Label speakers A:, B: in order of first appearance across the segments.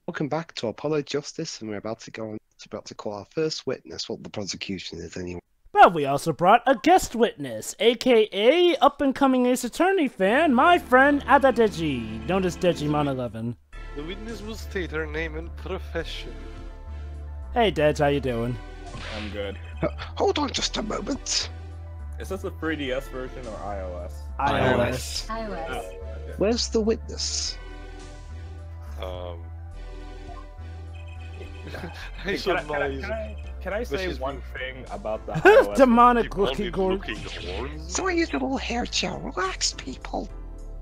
A: Welcome back to Apollo Justice, and we're about to call our first witness. What the prosecution is, anyway.
B: But we also brought a guest witness, aka up-and-coming Ace Attorney fan, my friend Adadeji, known as Digimon11.
C: The witness will state her name and profession.
B: Hey, Dej, how you doing?
D: I'm good.
A: Hold on just a moment.
D: Is this a 3DS version or iOS?
B: iOS.
E: iOS.
D: Oh, okay.
A: Where's the witness?
D: Can I say one thing about the iOS?
B: Demonic-looking gourd.
A: Sorry, you little hair gel. Relax, people.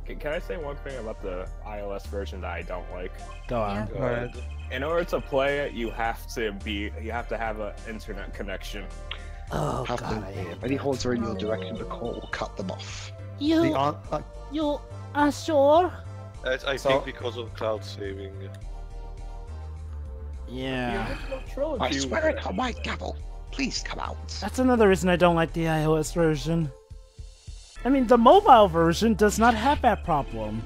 D: Can I say one thing about the iOS version that I don't like?
B: Go on.
D: Go ahead. In order to play it, you have to have an internet connection.
B: Oh,
A: Have
B: God,
A: them
B: I
A: here.
B: hate
A: If any
B: that.
A: hordes are in your direction, the call will cut them off.
B: You are sure?
C: I think because of cloud saving.
B: Yeah.
A: I swear it on my gavel. Please come out.
B: That's another reason I don't like the iOS version. I mean, the mobile version does not have that problem.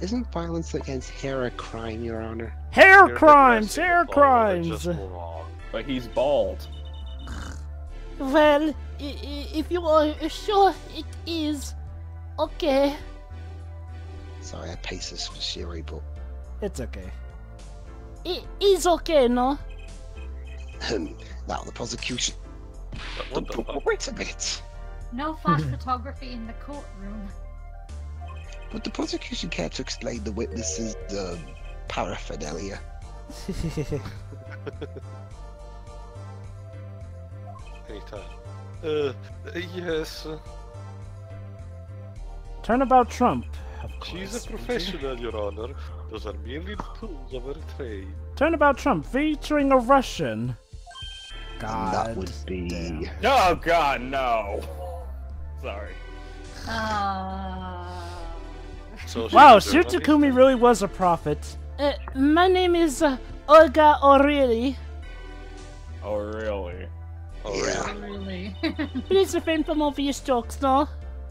A: Isn't violence against hair a crime, Your Honor?
B: Hair
C: You're
B: crimes!
C: aggressive,
B: Hair
C: Apollo,
B: crimes!
C: just move on.
D: But he's bald.
F: Well, if you are sure it is, okay.
A: Sorry, I pace this for Shiri, but...
B: It's okay.
F: It is okay, no?
A: Now, the prosecution...
C: What the fuck?
A: Wait a minute!
E: No flash photography in the courtroom.
A: Would the prosecution care to explain the witness's paraphernalia?
C: Anytime. Yes.
B: Turnabout Trump. Of
C: She's
B: course.
C: a professional, Your Honor. Those are merely the tools of her trade.
B: Turnabout Trump featuring a Russian. God.
A: That would be...
B: damn.
D: Oh God, no. Sorry.
C: So
B: Wow,
C: she's a
B: Shutakumi
C: journalist.
B: really was a prophet.
F: My name is Olga O'Reilly.
D: Oh really?
C: Oh,
A: Yeah.
C: really?
E: Really?
F: Please refrain from obvious jokes, no?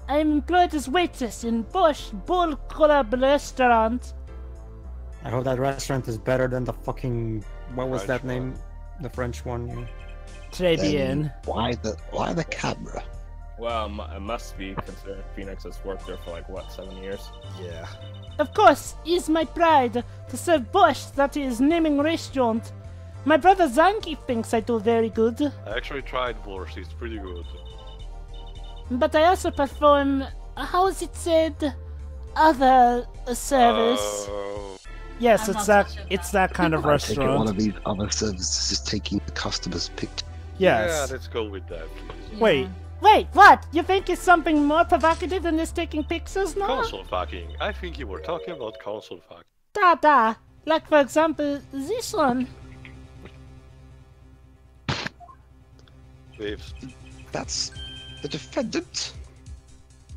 F: I am employed as waitress in Borscht Bull Club restaurant.
G: I hope that restaurant is better than the fucking... What was
C: French
G: that name? The French one, yeah.
B: Très
A: Then
B: bien.
A: why the camera?
D: Well, it must be considering Phoenix has worked there for like what, 7 years?
B: Yeah.
F: Of course, it is my pride to serve Borscht that is naming restaurant. My brother Zanki thinks I do very good,
C: I actually tried Borscht, it's pretty good.
F: but I also perform, how is it said, other service.
B: Yes,
E: I'm
B: it's
E: not
B: that.
E: such a
B: It's
E: fan.
B: that kind of
A: I take it one
B: restaurant.
A: of these other services is taking the customer's picture.
C: Yeah,
B: Yes.
C: let's go with that, please.
B: Wait.
F: Wait, what? You think it's something more provocative than this taking pictures, no?
C: Console fucking. I think you were talking about console fuck.
F: Da. Like, for example, this one.
C: Waves.
A: That's the defendant.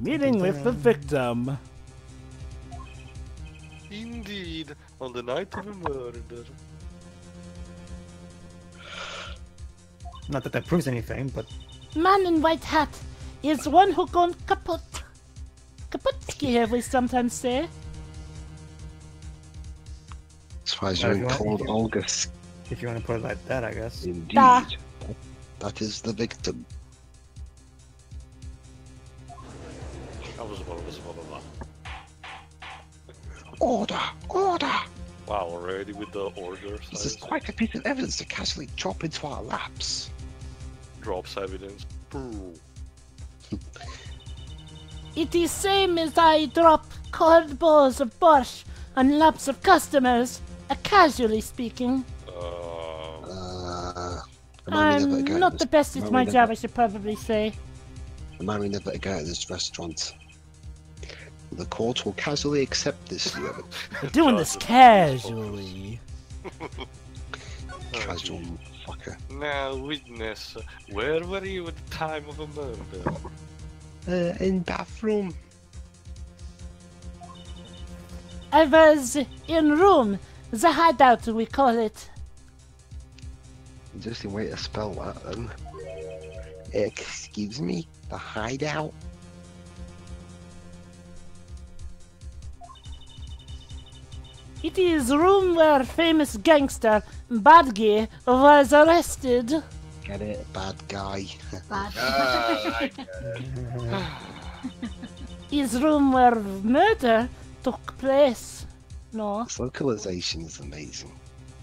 B: Meeting with the victim.
C: Indeed, on the night of a murder.
G: Not that that proves anything, but...
F: Man in white hat is one who gone kaput. Kaputski, we sometimes say.
A: As far as
G: Well,
A: you're
G: if you want-
A: called Olga.
G: If you want to put it like that, I guess.
A: Indeed.
F: Da.
A: That is the victim. Order! Order!
C: Wow, already with the order
A: This is
C: size.
A: quite a piece of evidence to casually drop into our laps.
C: Drops evidence. Boo.
F: It is same as I drop cold balls of borscht on laps of customers, casually speaking. I'm not the best at my job, I should probably say.
A: The man we never go at this restaurant. The court will casually accept this new evidence.
B: We're doing this casually.
A: Casual fucker.
C: Now, witness, where were you at the time of a murder?
A: In bathroom.
F: I was in room, the hideout we call it.
A: Interesting way to spell that then. Excuse me? The hideout?
F: It is room where famous gangster Badge was arrested.
A: Get it? Bad guy.
E: Bad.
D: I get it.
F: Is room where murder took place. No.
A: This localization is amazing.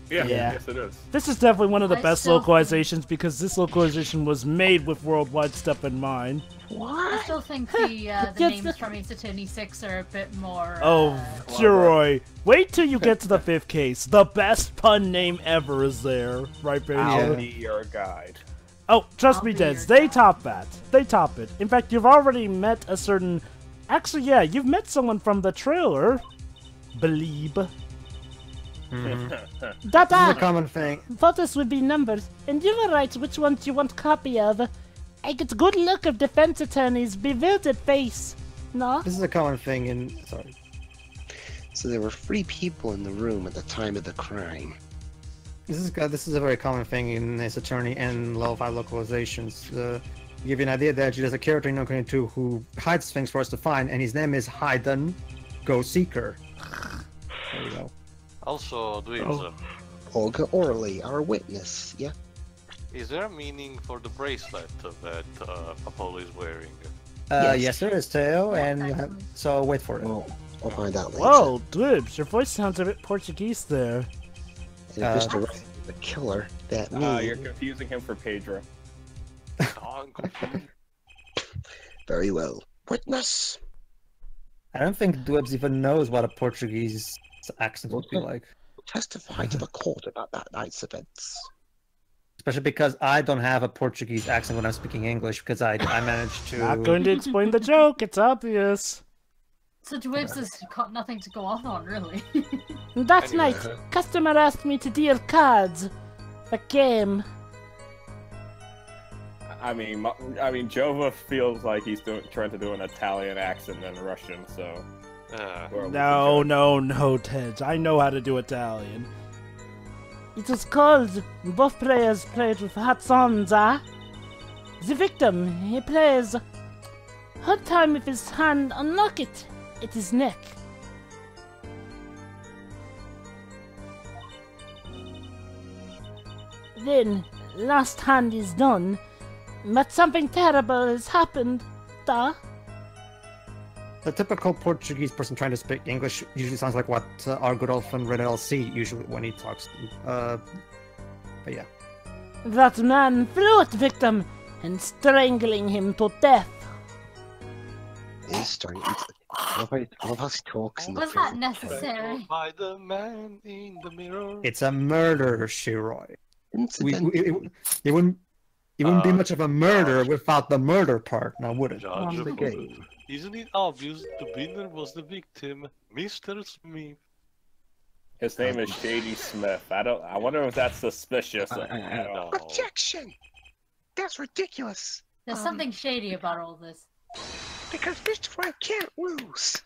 D: Yeah,
B: Yeah.
D: yes it is.
B: This is definitely one of the
E: I
B: best
E: still-
B: localizations because this localization was made with worldwide stuff in mind.
E: I still think the names from Ace Attorney 6 are a bit more.
B: Oh, Jiroy. Wait till you get to the 5th case. The best pun name ever is there. Right, baby?
D: I'll be your guide.
B: Oh, trust
E: I'll
B: me,
E: be
B: Deds.
E: your
B: They
E: guide.
B: top that. They top it. In fact, you've already met a certain... Actually, yeah, you've met someone from the trailer. Believe.
G: This is a
F: Dada!
G: common thing.
F: Photos would be numbered, and you will write which ones you want copy of. I get good look of defense attorney's bewildered face. No?
G: This is a common thing in. Sorry.
A: So there were 3 people in the room at the time of the crime.
G: This is a very common thing in Ace Attorney and level 5 localizations. To give you an idea, that there's a character in Ocarina 2 who hides things for us to find, and his name is Hidden Go Seeker. There you go.
C: Also, Dwibs,
A: Olga Orley, our witness. Yeah.
C: is there a meaning for the bracelet that Apollo is wearing?
G: Yes, there is, Teo, and you have. So wait for it.
A: Well, I'll find out later.
B: Whoa, Dwibs, your voice sounds a bit Portuguese there.
A: And if Mr. Wright is the killer, that means...
D: You're confusing him for Pedro.
C: Oh, I'm confused.
A: Very well. Witness!
G: I don't think Dwibs even knows what a Portuguese accent would be like.
A: Testify to the court about that night's events.
G: Especially because I don't have a Portuguese accent when I'm speaking English, because I managed to.
B: Not going to explain the joke, it's obvious.
E: So Dwibs has got nothing to go off on, really.
F: That
C: Anyway.
F: night, customer asked me to deal cards. A game.
D: I mean, Jova feels like he's trying to do an Italian accent than Russian, so. we're
B: No,
D: losing
B: no, Ted. I know how to do Italian.
F: It is called. Both players played with hats on, The victim, he plays. Hard time with his hand unlock it at his neck. Then, last hand is done, but something terrible has happened,
G: The typical Portuguese person trying to speak English usually sounds like what our good old friend Red LC usually when he talks. But yeah.
F: That man flew at the victim and strangling him to death.
A: He's starting to... I love how he talks in the
E: Was that
A: film.
E: necessary?
C: By the man in the mirror.
G: It's a murder, Shiroi.
A: Incidentally,
G: It wouldn't be much of a murder without the murder part, now would it?
C: Judge
A: on the
C: of
A: game.
C: Isn't it obvious the winner was the victim, Mr. Smith?
D: His name is Shady Smith. I wonder if that's suspicious. at all.
A: Objection! That's ridiculous!
E: There's something shady about all this.
A: Because Mr. Wright can't lose!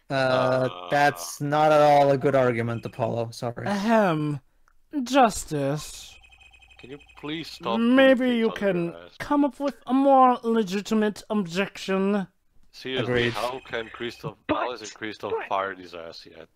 G: That's not at all a good argument, Apollo. Sorry.
B: Ahem. Justice.
C: Can you please stop?
B: Maybe
C: putting
B: you
C: things on
B: can
C: your ass?
B: come up with a more legitimate objection.
C: Seriously,
G: Agreed.
C: how isn't Christoph
A: but-
C: fired his ass yet?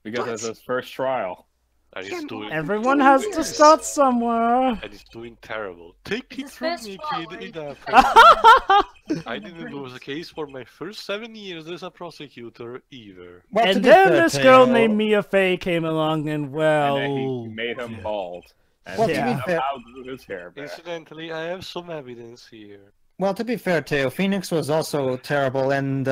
D: Because it's his first trial.
C: And he's doing
B: Everyone has to start somewhere.
C: and he's doing terrible. Take it
E: His
C: from
E: first
C: me,
E: trial,
C: kid.
E: right?
C: I didn't lose a case for my first 7 years as a prosecutor either.
G: Well, to
B: And
G: be
B: then
G: fair,
B: this girl
G: Teo-
B: named Mia Fey came along and, well...
D: And then he made him bald. And
G: Well,
D: he
B: to be
G: fair-
D: somehow grew his hair back.
C: Incidentally, I have some evidence here.
G: Well, to be fair, Teo, Phoenix was also terrible, and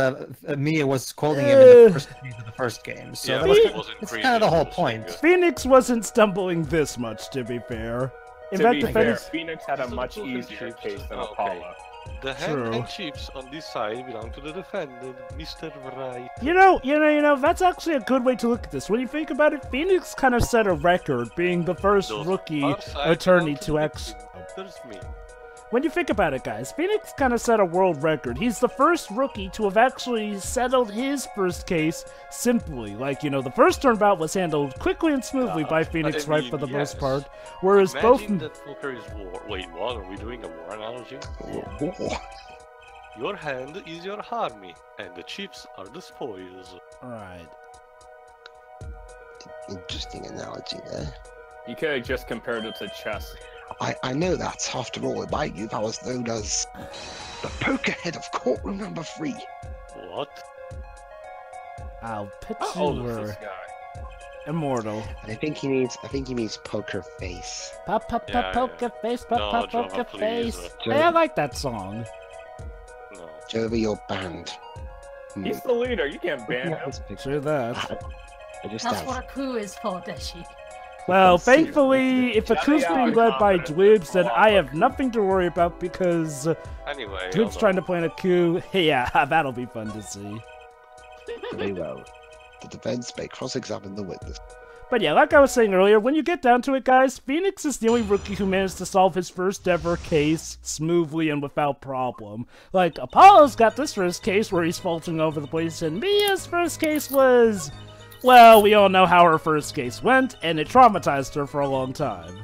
G: Mia was scolding him in the first game of the first game. So
C: Yeah,
G: that
C: but
G: was,
C: it wasn't
G: it's
C: previous
G: kind of the whole
C: to
G: point.
C: Sega.
B: Phoenix wasn't stumbling this much, to be fair. In
D: To
B: fact,
D: be
B: the
D: fair,
B: Phoenix...
D: Phoenix had a
C: These are
D: much
C: the two
D: easier
C: chips.
D: case than
C: Okay.
D: Apollo.
C: The hand
B: True.
C: and chips on this side belong to the defendant, Mr. Wright.
B: You know, that's actually a good way to look at this. When you think about it, Phoenix kind of set a record, being the first
C: Those
B: rookie
C: are sides
B: attorney
C: belong
B: to
C: the
B: ex...
C: victim. There's me.
B: When you think about it, guys, Phoenix kind of set a world record. He's the first rookie to have actually settled his first case simply. Like, you know, the first turnabout was handled quickly and smoothly by Phoenix
C: I
B: Wright
C: mean,
B: for the most
C: yes.
B: part. Whereas
C: Imagine
B: both...
C: that fucker is war. Wait, what? Are we doing a war analogy?
A: War.
C: Your hand is your army, and the chips are the spoils.
B: Alright.
A: Interesting analogy there.
D: You could have just compared it to chess.
A: I know that. After all, in my youth, I was known as the poker head of courtroom number 3.
C: What?
B: I'll pitch
D: How old is this guy?
B: immortal.
A: And I think he means poker face.
F: Pop, pop,
C: Yeah,
F: pop, poker face, pop,
C: No,
F: pop,
C: Jova,
F: poker
C: please,
F: face.
B: Hey, I like that song.
C: No.
A: Jova, you're banned.
D: He's the leader. You can't ban him.
B: Sure that.
A: I just
E: That's
A: have.
E: what a coup is for, Deshi.
B: Well,
A: Let's see.
B: thankfully, if a coup's being led by Dwibs, then I have nothing to worry about because
C: Anyway,
B: Dwibs trying to plan a coup. Yeah, that'll be fun to see.
A: Very well. The defense may cross-examine the witness.
B: But yeah, like I was saying earlier, when you get down to it, guys, Phoenix is the only rookie who managed to solve his first ever case smoothly and without problem. Like, Apollo's got this first case where he's faltering over the place, and Mia's first case was... Well, we all know how her first case went, and it traumatized her for a long time.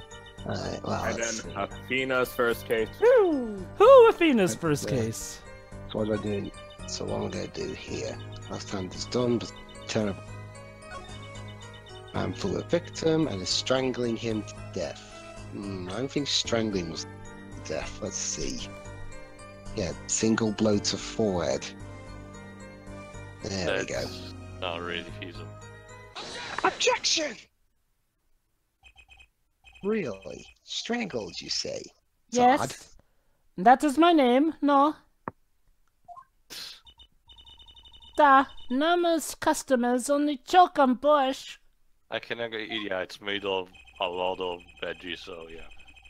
A: Alright, well,
D: And
A: let's
D: then
A: see.
D: Athena's first case.
B: Who Athena's first case?
A: So what am I doing? So what I'm going to do here? Last time this done was terrible. I'm full of victim and is strangling him to death. I don't think strangling was death. Let's see. Yeah, single blow to forehead. There we go.
C: That's not really feasible.
A: Objection! Really? Strangled, you say? It's odd.
F: Yes. That is my name, no. Da, numerous customers only choke on Borscht.
C: I can agree, yeah, it's made of a lot of veggies, so yeah.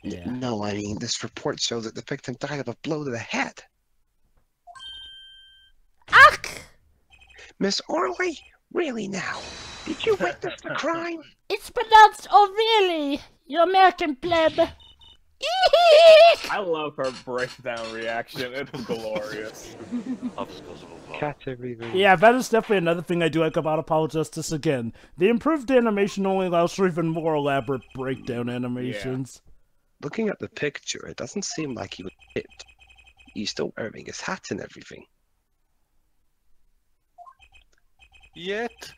B: Yeah.
A: No, I mean, this report shows that the victim died of a blow to the head.
F: Ach!
A: Miss Orley? Really now? Did you witness the crime?
F: It's pronounced O'Reilly, you American pleb.
D: I love her breakdown reaction. It is glorious.
B: Yeah, that is definitely another thing I do like about Apollo Justice again. The improved animation only allows for even more elaborate breakdown animations.
A: Looking at the picture, it doesn't seem like he was hit. He's still wearing his hat and everything.
C: Yet,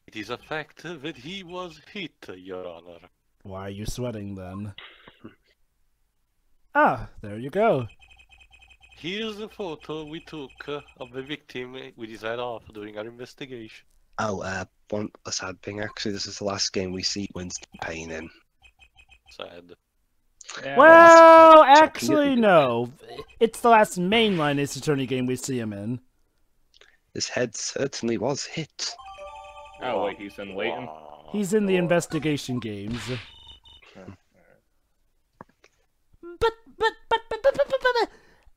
C: it is a fact that he was hit, Your Honor.
B: Why are you sweating then? Ah, there you go.
C: Here's a photo we took of the victim with his head off during our investigation.
A: Oh, one sad thing actually, this is the last game we see Winston Payne in.
C: Sad.
D: Yeah,
B: Well,
A: that's-
B: actually, no. It's the last mainline Ace Attorney game we see him in.
A: His head certainly was hit.
D: oh wait, he's in Leighton.
B: He's in the investigation games.
F: But,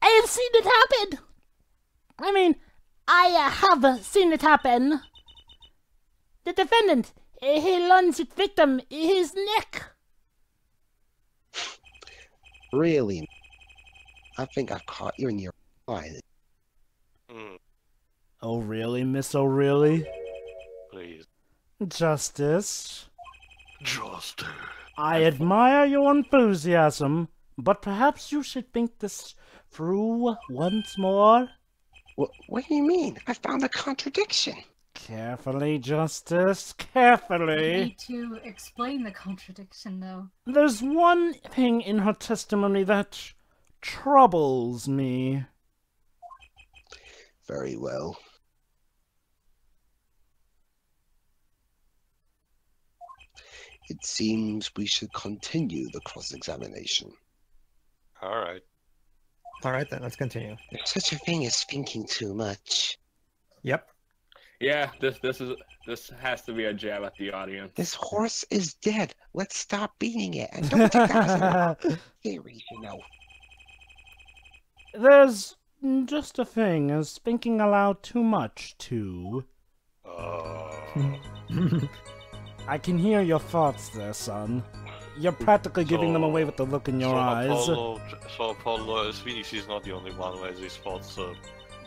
F: I have seen it happen. I mean, I have seen it happen. The defendant, he lunges his victim in his neck.
A: Really? I think I've caught you in your eye.
B: Oh, really, Miss O'Reilly?
C: Please.
B: Justice.
C: Justice.
B: I admire your enthusiasm, but perhaps you should think this through once more.
A: What do you mean? I found a contradiction.
B: Carefully, Justice,
E: You
B: carefully.
E: need to explain the contradiction, though.
B: There's one thing in her testimony that troubles me.
A: Very well. It seems we should continue the cross-examination.
C: Alright.
G: Alright then, let's continue.
A: There's such a thing as thinking too much.
G: Yep.
D: Yeah, this has to be a jab at the audience.
A: This horse is dead. Let's stop beating it and don't take that as a theory, you know.
B: There's just a thing as thinking aloud too much, too. I can hear your thoughts there, son. You're practically giving them away with the look in your eyes.
C: Apollo, Phoenix is not the only one who has his thoughts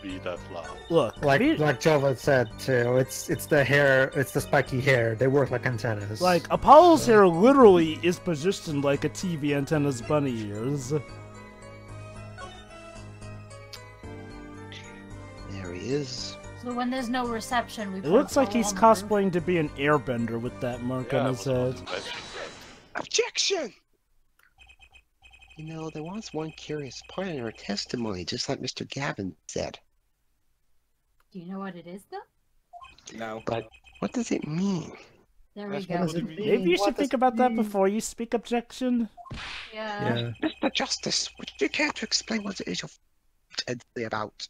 C: be that loud.
B: Look,
G: Like Jova said too, it's the hair, it's the spiky hair. They work like antennas.
B: like Apollo's hair literally is positioned like a TV antenna's bunny ears.
A: There he is.
E: So when there's no reception, we
B: It looks like he's
E: on the roof.
B: cosplaying to be an airbender with that mark on his head.
A: Objection! You know, there was one curious part in her testimony, just like Mr. Gavin said.
E: Do you know what it is, though?
D: No.
A: But what does it mean?
E: There we
G: What
E: go.
G: does it mean?
B: Maybe you
G: What
B: should
G: does
B: think
G: it
B: about that
G: mean?
B: before you speak objection.
E: Yeah.
A: Mr. Justice, would you care to explain what it is you're intensely about?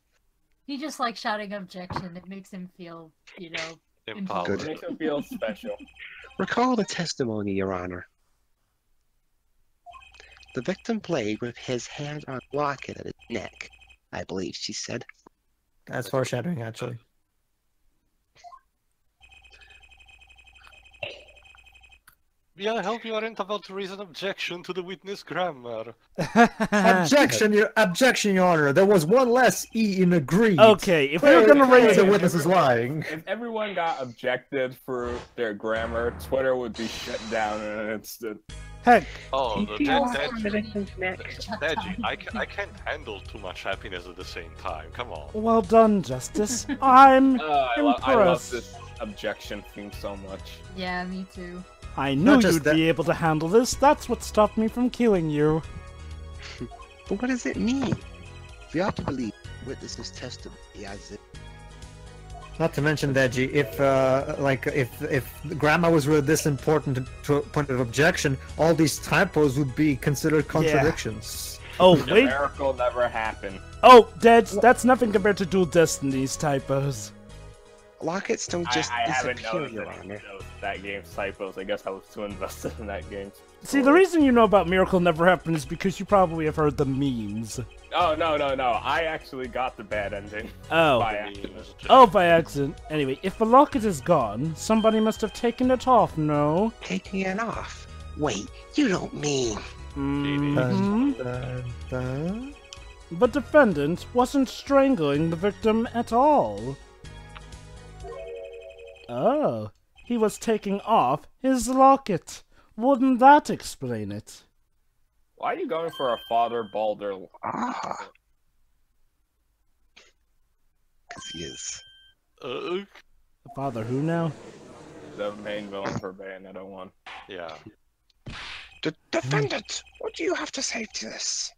E: He just likes shouting objection. It makes him feel, you know,
C: Empowered.
D: Makes him feel special.
A: Recall the testimony, Your Honor. The victim played with his hand on a locket at his neck, I believe she said.
G: That's foreshadowing, actually.
C: Yeah, I hope you aren't about to raise an objection to the witness grammar.
G: Objection, Your Honor. There was one less E in agreed.
B: Okay, if we were gonna
G: Clearly
B: raise
G: the
B: it,
G: witness is lying.
D: If everyone got objected for their grammar, Twitter would be shut down in an instant.
B: heck,
C: Oh,
A: the victim's neck.
C: Deji, I can't handle too much happiness at the same time. Come on.
B: well done, Justice. I'm
D: I love
B: impressed.
D: this objection theme so much.
E: Yeah, me too.
B: I knew
G: Not just
B: you'd
G: that-
B: be able to handle this. That's what stopped me from killing you.
A: But what does it mean? We have to believe witness's testimony as it.
G: Not to mention, Deji, if grammar was really this important to a point of objection, all these typos would be considered contradictions.
B: Oh,
D: The
B: wait.
D: miracle never happened.
B: Oh, that's nothing compared to Dual Destiny's typos.
A: Lockets don't just
D: I haven't
A: disappear,
D: noticed
A: Your
D: any
A: Honor.
D: of that game's typos. I guess I was too invested in that game.
B: See, the reason you know about Miracle Never Happened is because you probably have heard the memes.
D: Oh, no. I actually got the bad ending.
B: Oh.
D: By accident.
B: Oh, by accident. Anyway, if the locket is gone, somebody must have taken it off, no?
A: Taking it off. Wait, you don't mean.
B: Mhm.
G: Dun, dun.
B: The defendant wasn't strangling the victim at all. Oh, he was taking off his locket. Wouldn't that explain it?
D: Why are you going for a Father Balder?
A: Ah. Because he is.
B: The father who now?
D: The main villain for Bayonetta 1.
C: Yeah.
A: The defendant! What do you have to say to this?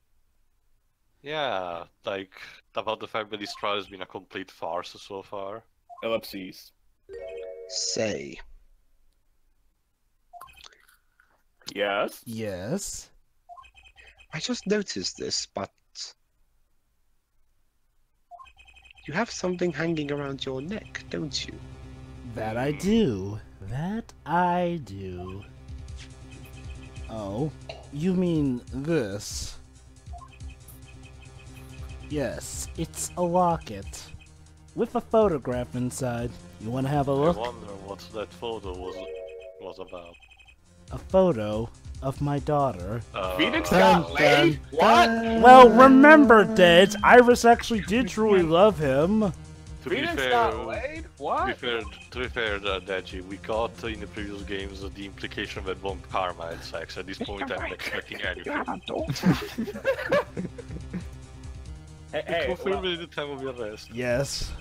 C: Yeah, like, about the fact that this trial has been a complete farce so far.
D: Ellipses.
A: Say.
D: Yes.
B: Yes.
A: I just noticed this, but you have something hanging around your neck, don't you?
B: That I do. That I do. Oh, you mean this? Yes, it's a locket. With a photograph inside. You wanna have a
C: I
B: look?
C: wonder what that photo was about.
B: A photo of my daughter.
D: Phoenix
G: Dun,
D: got laid?
G: dun,
D: What?
G: dun.
B: Well, remember, Dead, Iris actually did truly love him.
C: To be
D: Phoenix
C: fair,
D: got laid? What?
C: to be fair, Deji, we got in the previous games the implication that Von Karma had sex. At this point, I'm not expecting anything.
D: Hey,
C: Confirmed at the time of the arrest.
B: Yes.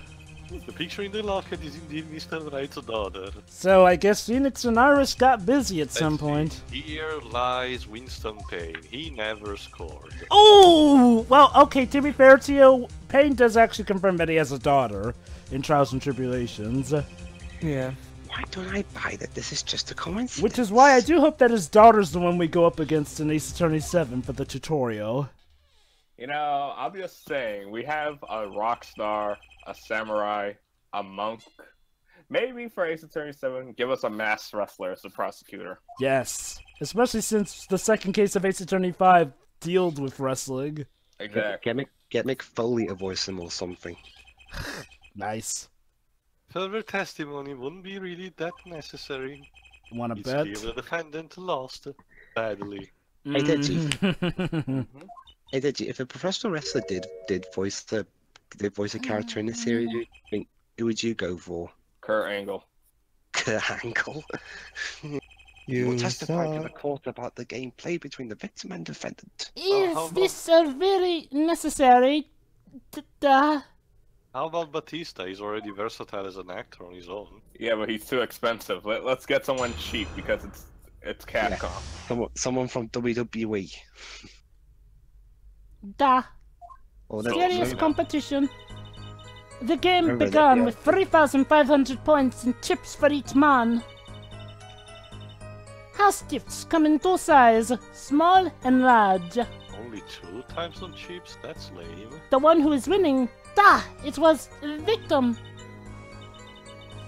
C: The picture in the locket is indeed Mr. Wright's daughter.
B: So I guess Phoenix and Iris got busy at some point.
C: Here lies Winston Payne. He never scored.
B: Oh! Well, okay, to be fair to you, Payne does actually confirm that he has a daughter in Trials and Tribulations.
G: Yeah.
A: Why don't I buy that this is just a coincidence?
B: Which is why I do hope that his daughter's the one we go up against in Ace Attorney 7 for the tutorial.
D: You know, I'm just saying, we have a rock star, a samurai, a monk. Maybe for Ace Attorney 7, give us a masked wrestler as the prosecutor.
B: Yes. Especially since the second case of Ace Attorney 5 dealt with wrestling.
D: Exactly.
A: Get Mick Foley to voice him or something.
B: Nice.
C: Further testimony wouldn't be really that necessary.
B: Wanna
C: It's
B: bet?
C: clear the defendant lost badly.
A: Hey, did you?
B: Mm.
A: Hey, did you? If a professional wrestler did voice a character in the series, who would you go for?
D: Kurt Angle.
A: Kurt Angle.
G: You
A: will testify to
G: saw...
A: the court about the game played between the victim and defendant.
F: Is
C: how
F: this very necessary?
C: How about Batista? He's already versatile as an actor on his own.
D: Yeah, but he's too expensive. Let's get someone cheap because it's Capcom.
A: Someone from WWE.
F: Da.
A: Oh,
F: Serious competition. The game
A: Remember that,
F: began
A: yeah.
F: with 3,500 points and chips for each man. House gifts come in two sizes, small and large.
C: Only 2 times on chips? That's lame.
F: The one who is winning, it was victim.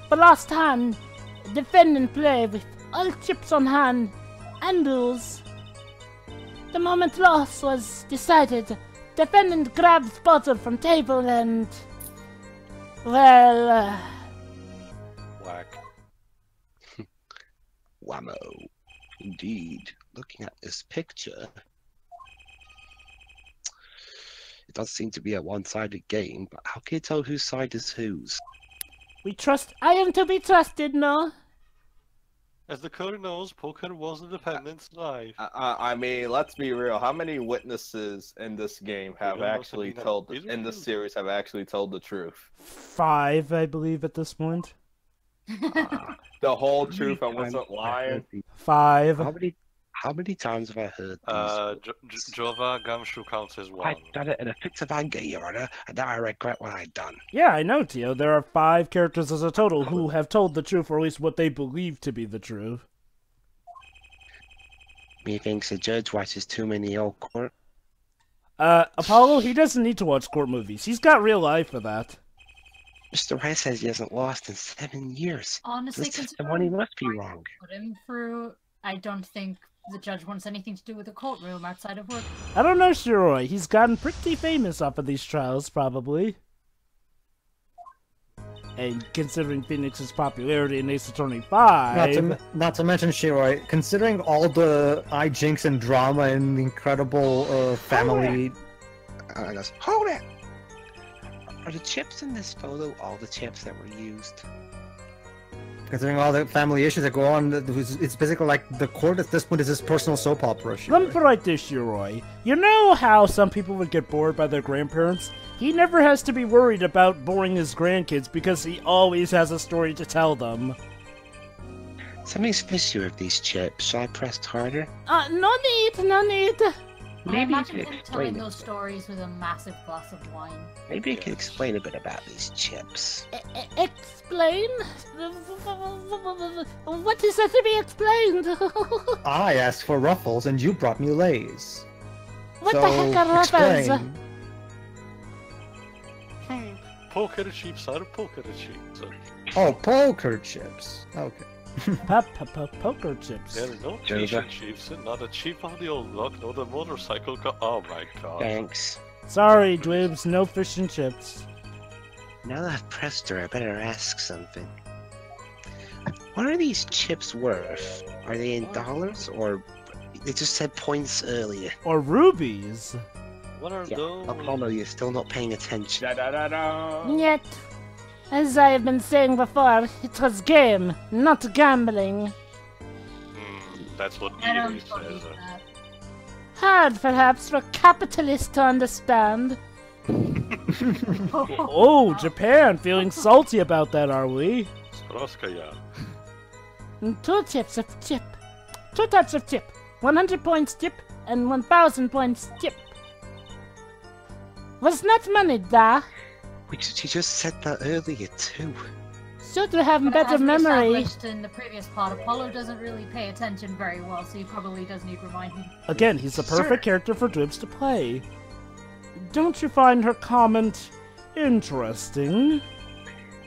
F: The last hand, defendant play with all chips on hand and lose. The moment loss was decided, defendant grabbed bottle from table and... well...
C: Whack.
A: Whammo. Indeed. Looking at this picture, it does seem to be a one-sided game, but how can you tell whose side is whose?
F: I am to be trusted, no?
C: As the code knows, poker was the defendant's life.
D: I mean, let's be real. How many witnesses in this game have actually told in this series have actually told the truth?
B: 5, I believe, at this point.
D: The whole truth and wasn't lying.
B: 5.
A: How many times have I heard these?
C: Jova Gumshoe counts as 1.
A: I've done it in a fit of anger, Your Honor, and now I regret what I've done.
B: Yeah, I know, Tio. There are 5 characters as a total who have told the truth, or at least what they believe to be the truth.
A: Methinks the judge watches too many old court.
B: Apollo, he doesn't need to watch court movies. He's got real life for that.
A: Mr. Rice says he hasn't lost in 7 years.
E: Honestly,
A: The money must be wrong.
E: put him through, I don't think the judge wants anything to do with the courtroom outside of work.
B: I don't know, Shiroi. He's gotten pretty famous off of these trials, probably. And considering Phoenix's popularity in Ace Attorney 5...
G: Not to mention, Shiroi, considering all the hijinks and drama and the incredible family...
A: Hold it! Are the chips in this photo all the chips that were used?
G: Considering all the family issues that go on, it's basically like the court at this point is his personal soap opera.
B: Let me put it like this, Shiroi. You know how some people would get bored by their grandparents? He never has to be worried about boring his grandkids because he always has a story to tell them.
A: Something's fishy with these chips. Shall I press harder?
F: No need.
A: Maybe you
E: Imagine
A: can
E: him
A: explain
E: telling
A: it.
E: those stories with a massive glass of wine.
A: Maybe you can explain a bit about these chips.
F: Explain? What is there to be explained?
G: I asked for Ruffles and you brought me Lays.
F: What the heck are Ruffles?
G: Explain.
C: Poker chips are poker chips.
G: Oh, poker chips. Okay.
B: Poker chips.
C: There are no fish and chips, not a chip on the old block, nor the motorcycle car. Oh my god.
A: Thanks.
B: Sorry, Dwibs, no fish and chips.
A: Now that I've pressed her, I better ask something. What are these chips worth? Are they in dollars, or they just said points earlier?
B: Or rubies.
C: What are
A: Yeah,
C: those?
A: Apollo, you're still not paying attention.
D: Da-da-da-da.
F: Yet, as I have been saying before, it was game, not gambling.
C: That's what
E: I don't
C: Edie
E: believe
C: says.
E: that.
F: Hard, perhaps, for capitalists to understand.
B: Oh, Japan, feeling salty about that, are we?
C: Skroskaya.
F: 2 chips of chip. 2 types of chip. 100 points chip and 1,000 points chip. Was not money, da.
A: She just said that earlier too.
F: Should have
E: But
F: better
E: as we
F: memory.
E: established in the previous part, Apollo doesn't really pay attention very well, so he probably does need reminding.
B: Again, he's the perfect
A: Sir.
B: character for Dwibs to play. Don't you find her comment interesting?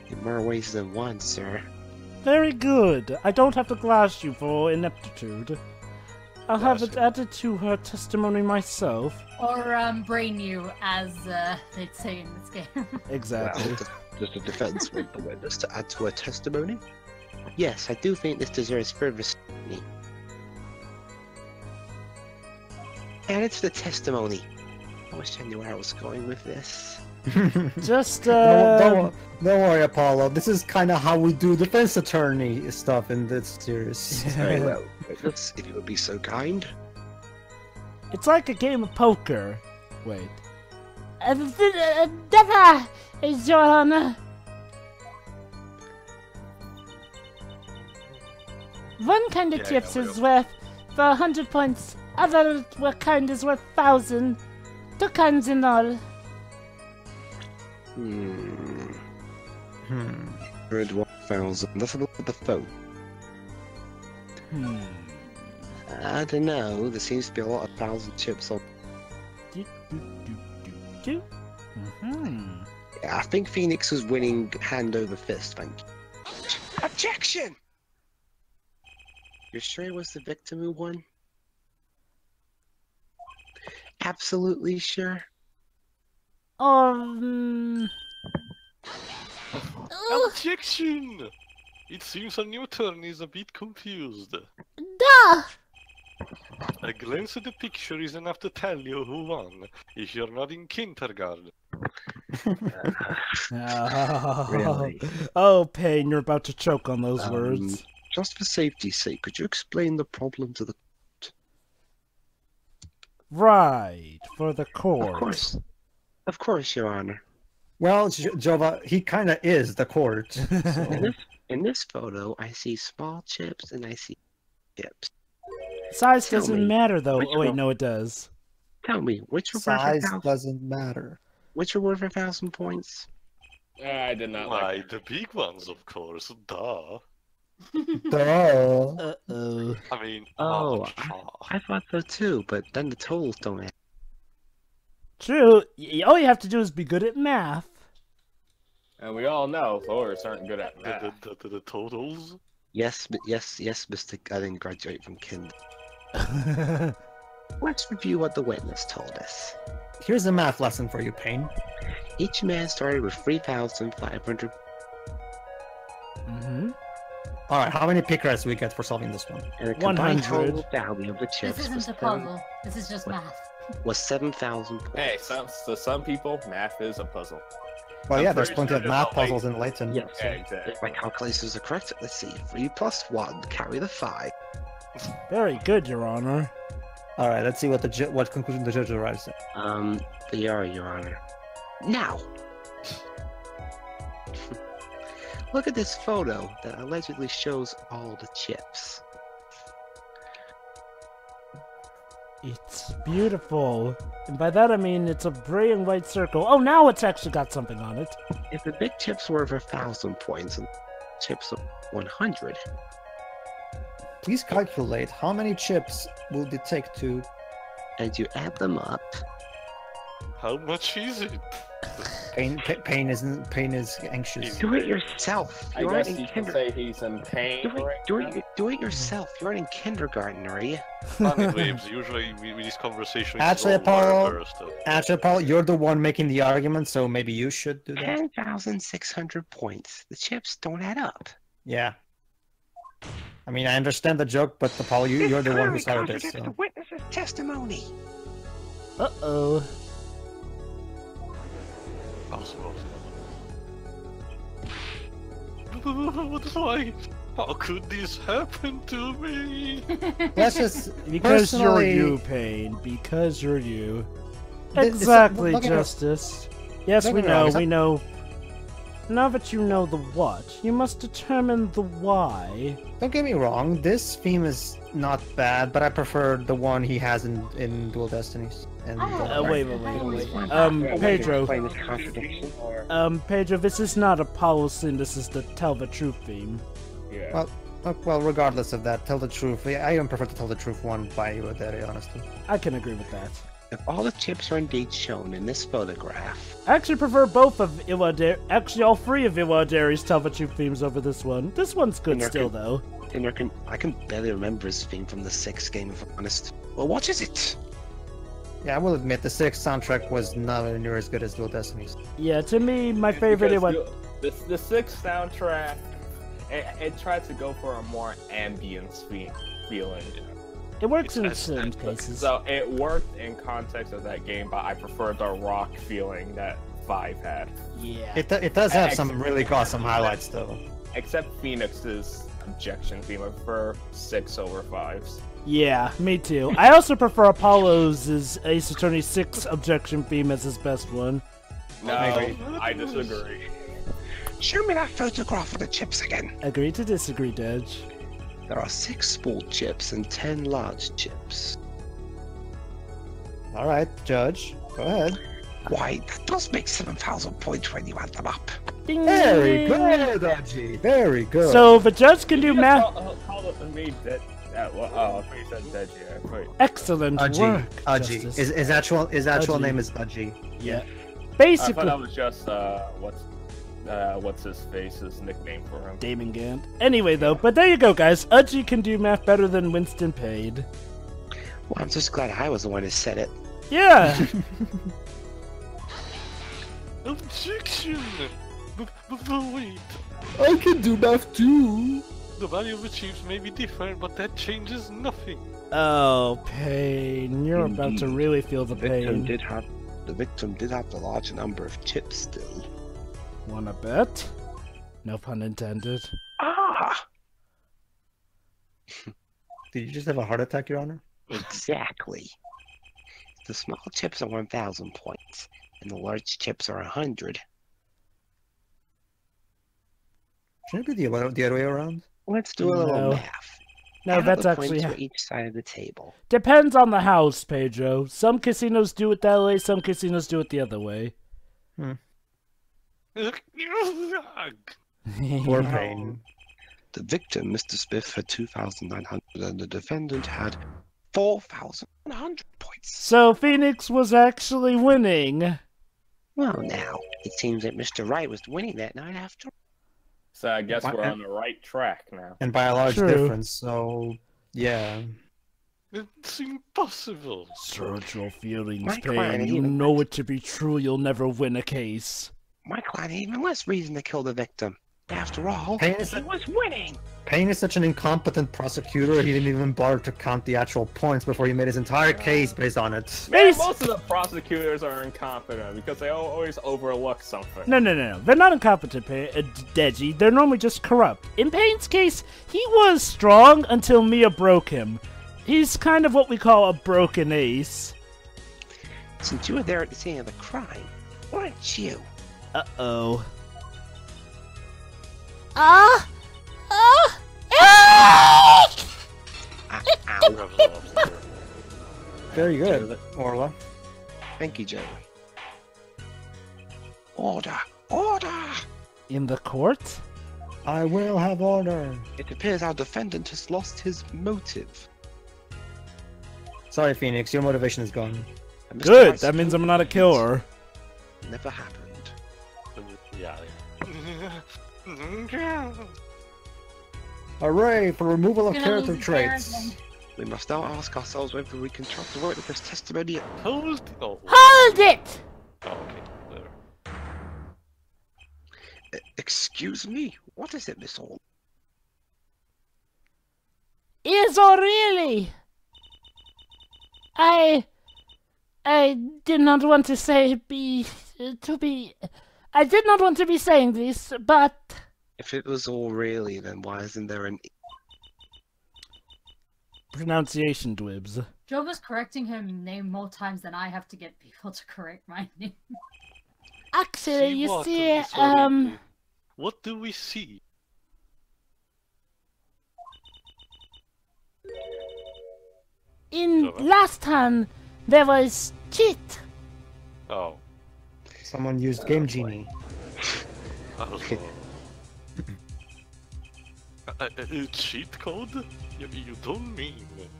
A: In more ways than one, sir.
B: Very good. I don't have to glass you for ineptitude. I'll have it added to her testimony myself.
E: Or brain you, as they'd say in this game.
B: Exactly.
A: Well, does the defense want the witness to add to her testimony? Yes, I do think this deserves further scrutiny. Add it to the testimony. I wish I knew where I was going with this.
B: Just,
G: Don't worry, Apollo. This is kind of how we do defense attorney stuff in this series.
A: Very well. Witness, if you would be so kind.
B: It's like a game of poker. Wait.
F: Never, Your Honor. One kind of chips is worth 400 points. Other kind is worth 1,000. 2 kinds in all.
A: Good 1,000. Let's have a look at the phone. I don't know. There seems to be a lot of 1,000 chips on. Yeah, I think Phoenix was winning hand over fist. Thank you. Objection! You're sure it was the victim who won? Absolutely sure.
C: Objection! It seems our new attorney is a bit confused.
F: Duh!
C: A glance at the picture is enough to tell you who won, if you're not in kindergarten.
A: Really?
B: Oh, Payne, you're about to choke on those words.
A: Just for safety's sake, could you explain the problem to the court?
B: Right, for the court.
A: Of course, Your Honor.
G: Well, Jova, he kind of is the court. So.
A: In this photo, I see small chips and I see chips.
B: Size doesn't matter, though. Oh, wait, no, it does.
A: Tell me, which are
G: Size
A: worth 1,000?
G: doesn't matter.
A: Which are worth 1,000 points?
D: I did not
C: Why,
D: like
C: the big ones, of course, duh.
G: Duh.
B: Uh-oh.
C: I mean,
A: I thought so too, but then the totals don't add.
B: True. All you have to do is be good at math.
D: And we all know lawyers aren't good at math.
C: The totals?
A: Yes, Mr. I didn't graduate from Kind. Let's review what the witness told us.
G: Here's a math lesson for you, Payne.
A: Each man started with 3,500.
G: Alright, how many pickers do we get for solving this one?
A: And the combined
B: 100.
A: total value of the chips
E: This isn't a puzzle. This is just math.
A: was 7,000 points.
D: Hey, to some people, math is a puzzle.
G: Well,
D: I'm
G: yeah, there's
D: pretty
G: plenty
D: sure
G: of math
D: there's
G: puzzles in Layton.
A: Yeah, so
D: exactly.
A: if my calculations are correct, let's see. 3 plus 1, carry the 5.
B: Very good, Your Honor.
G: Alright, let's see what what conclusion the judge arrives at.
A: They are, Your Honor. Now! Look at this photo that allegedly shows all the chips.
B: It's beautiful. And by that I mean it's a brilliant white circle. Oh, now it's actually got something on it.
A: If the big chips were for 1,000 points and chips of 100,
G: Please calculate how many chips will it take to...
A: and you add them up,
C: How much is it?
G: Pain is anxious.
A: do it yourself.
D: I
A: You aren't
D: guess
A: in
D: you can say he's in pain right now.
A: do it yourself. You aren't in kindergarten, are you?
C: Funny waves, usually with this conversation
G: Actually,
C: it's
G: Paul-
C: first.
G: Actually, Paul, you're the one making the argument, so maybe you should do that.
A: 10,600 points. The chips don't add up.
G: Yeah. I mean, I understand the joke, but Paul, you're the one who
A: Clearly
G: started this.
A: contradicts
G: So.
A: the witness's testimony.
B: Uh-oh.
C: Possible. Why? How could this happen to me?
G: Let's just
B: Because
G: personally...
B: you're you, Payne. Because you're you.
G: This-
B: Exactly,
G: look at it.
B: Justice. Yes,
G: Look
B: we
G: at it,
B: know,
G: Alex.
B: we know. Now that you know the what, you must determine the why.
G: Don't get me wrong, this theme is not bad, but I prefer the one he has in Dual Destinies. And
B: wait. Pedro.
A: Explain this contradiction.
B: Pedro, this is not Apollo Sin, this is the Tell the Truth theme.
D: Yeah.
G: Well, regardless of that, tell the truth. I even prefer to tell the truth one by Iwadere, honestly.
B: I can agree with that.
A: If all the chips are indeed shown in this photograph,
B: I actually prefer both of Iwadare, actually all three of Iwadere's Tell the Truth themes over this one. This one's good still, though.
A: then I can barely remember his theme from the 6th game, if I'm honest. Well, what is it?
G: Yeah, I will admit, the 6th soundtrack was nowhere near as good as Dual Destinies.
B: Yeah, to me, my favorite
D: The 6th soundtrack, it tried to go for a more ambience feeling.
B: It works in some cases.
D: So it worked in context of that game, but I prefer the rock feeling that 5 had.
B: Yeah.
G: It does have some really awesome highlights, though.
D: Except Phoenix's objection theme, I prefer 6 over 5s.
B: Yeah, me too. I also prefer Apollo's Ace Attorney 6 objection beam as his best one.
D: No, I disagree.
A: Show me that photograph of the chips again.
B: Agree to disagree, Dedge.
A: There are 6 small chips and 10 large chips.
G: All right, Judge, go ahead.
A: Why, that does make 7,000 points when you add them up.
B: Ding,
G: Very
B: ding.
G: good, Aji. Very good.
B: So the judge can do math.
D: I thought you said Deji. Wait.
B: Excellent work,
G: Aji.
B: Justice.
G: His actual
B: Aji.
G: name is Aji.
B: Yeah.
D: I
B: Basically,
D: thought that was just what's his face's nickname for him.
B: Damon Gant. Anyway, though, but there you go, guys. Udgy can do math better than Winston Paid.
A: Well, I'm just glad I was the one who said it.
B: Yeah.
C: Objection! But wait.
G: I can do math too.
C: The value of the chips may be different, but that changes nothing.
B: Oh, pain. You're about to really feel the
A: The victim
B: pain.
A: did have the large number of chips still.
B: Wanna bet? No pun intended.
A: Ah!
G: Did you just have a heart attack, Your Honor?
A: Exactly. The small chips are 1,000 points, and the large chips are 100.
G: Shouldn't it be the other way around?
A: Let's do a little
B: No.
A: math.
B: No,
A: Add up
B: that's
A: the
B: actually...
A: points for each side of the table.
B: Depends on the house, Pedro. Some casinos do it that way, some casinos do it the other way.
G: Poor pain.
A: The victim, Mr. Smith, had 2,900, and the defendant had 4,100 points.
B: So Phoenix was actually winning.
A: Well, now, it seems that Mr. Wright was winning that night after.
D: So I guess we're on the right track now.
G: And by a large
B: True.
G: difference, so yeah.
C: It's impossible.
B: Search your feelings,
A: My client
B: Pain. You
A: even-
B: know it to be true, you'll never win a case.
A: My client had even less reason to kill the victim. After all,
G: Pain is,
A: he was winning.
G: Payne is such an incompetent prosecutor, he didn't even bother to count the actual points before he made his entire case based on it.
D: Man,
B: Base-
D: most of the prosecutors are incompetent because they always overlook something.
B: No. They're not incompetent, Deji. They're normally just corrupt. In Payne's case, he was strong until Mia broke him. He's kind of what we call a broken ace.
A: Since you were there at the scene of the crime, weren't you?
B: Uh-oh.
A: Ow.
G: Very good, Orla.
A: Thank you, Joey. Order! Order!
B: In the court?
G: I will have order.
A: It appears our defendant has lost his motive.
G: Sorry, Phoenix, your motivation is gone.
A: And Mr.
B: Good,
A: Wright's
B: that means I'm not a killer.
A: never happened.
C: Yeah.
G: Hooray for removal of
E: Gonna
G: character
E: lose
G: traits.
E: embarrassing.
A: We must now ask ourselves whether we can trust the witness testimony.
C: Hold. Oh,
F: Hold it!
C: okay. There.
A: Excuse me, what is it, Miss Hall?
F: Is O'Reilly? I did not want to say I did not want to be saying this, but
A: If it was all really, then why isn't there an...
B: Pronunciation, Dwibs.
E: Joe was correcting him name more times than I have to get people to correct my name.
F: actually, you
C: what,
F: see,
C: Miss O'Reilly? What do we see?
F: in last time there was cheat.
C: Oh.
G: Someone used Game Genie.
C: Oh. Cheat code? You don't mean...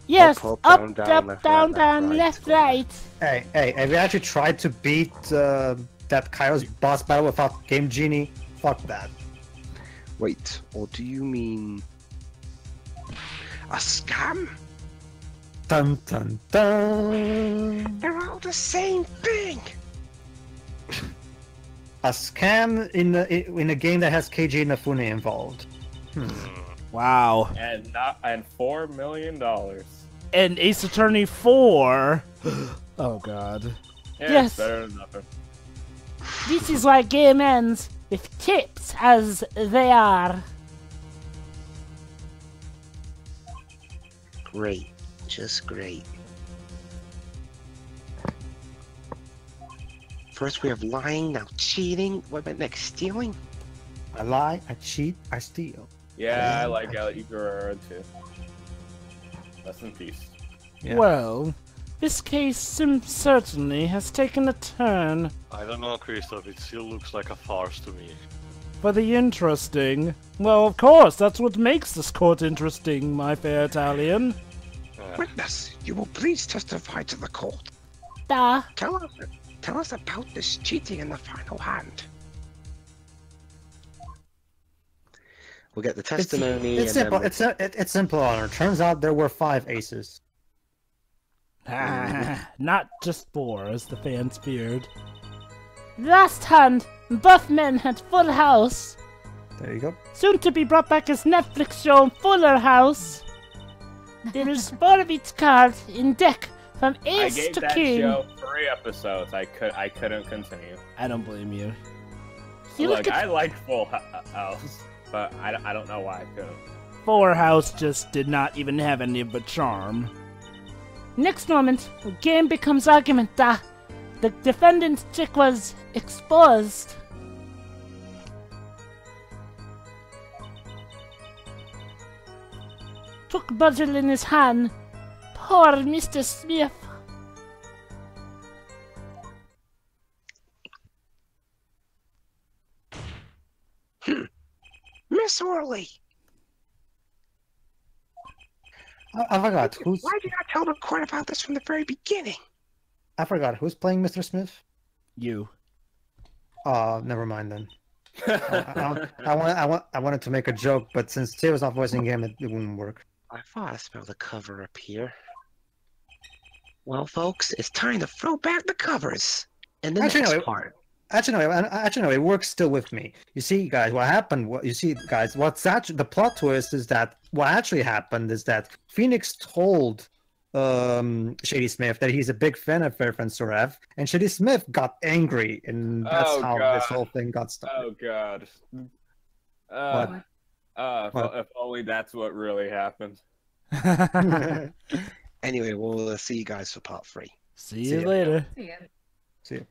F: Yes,
A: Up,
F: up,
A: down,
F: up,
A: down,
F: down,
A: left,
F: down,
A: right,
F: left, right.
G: Hey, have you actually tried to beat that Kairos boss battle without Game Genie? Fuck that.
A: Wait, or do you mean... a scam?
G: Dun dun dun.
A: They're all the same thing!
G: A scam in a game that has KJ Inafune involved.
B: Wow.
D: And $4 million.
B: And Ace Attorney 4. Oh god.
D: Yeah,
F: Yes.
D: it's better than nothing.
F: This is why game ends with chips as they are.
A: Great. Just great. First we have lying, now cheating. What about next? Stealing?
G: I lie, I cheat, I steal.
D: Yeah, I like Guerrero too. Rest in peace.
G: Yeah.
F: Well, this case certainly has taken a turn.
C: I don't know, Christoph. It still looks like a farce to me.
F: For the interesting. Well, of course, that's what makes this court interesting, my fair Italian.
A: Witness, you will please testify to the court.
F: Da.
A: Tell us about this cheating in the final hand. We'll get the testimony.
G: It's simple. It's simple, Honor. Turns out there were 5 aces.
F: Not just 4, as the fans feared. Last hand, both men had Full House.
G: There you go.
F: Soon to be brought back as Netflix show Fuller House. There is 4 of each card in deck from
D: I
F: ace
D: gave
F: to
D: that
F: king.
D: show 3 episodes. I couldn't continue.
F: I don't blame you.
D: Look, I like Full House, but I don't know why I couldn't.
F: Fuller House just did not even have any of the charm. Next moment, the game becomes argument. The defendant's chick was exposed. Took Budget in his hand. Poor Mr. Smith.
A: Miss Orley,
G: I forgot who's.
A: why did you not tell the court about this from the very beginning?
G: I forgot who's playing Mr. Smith.
F: You.
G: Never mind then. I wanted to make a joke, but since Tay was not voicing him, it wouldn't work.
A: I thought I smelled the cover up here. Well, folks, it's time to throw back the covers. And the next part.
G: Actually, no, it works still with me. You see, guys, what's actually the plot twist is that what actually happened is that Phoenix told Shady Smith that he's a big fan of Fairfriend Sorev, and Shady Smith got angry, and that's how this whole thing got started.
D: Oh god. If only that's what really happened.
A: Anyway, we'll see you guys for part 3.
F: See you later.
E: Yeah.
G: See you.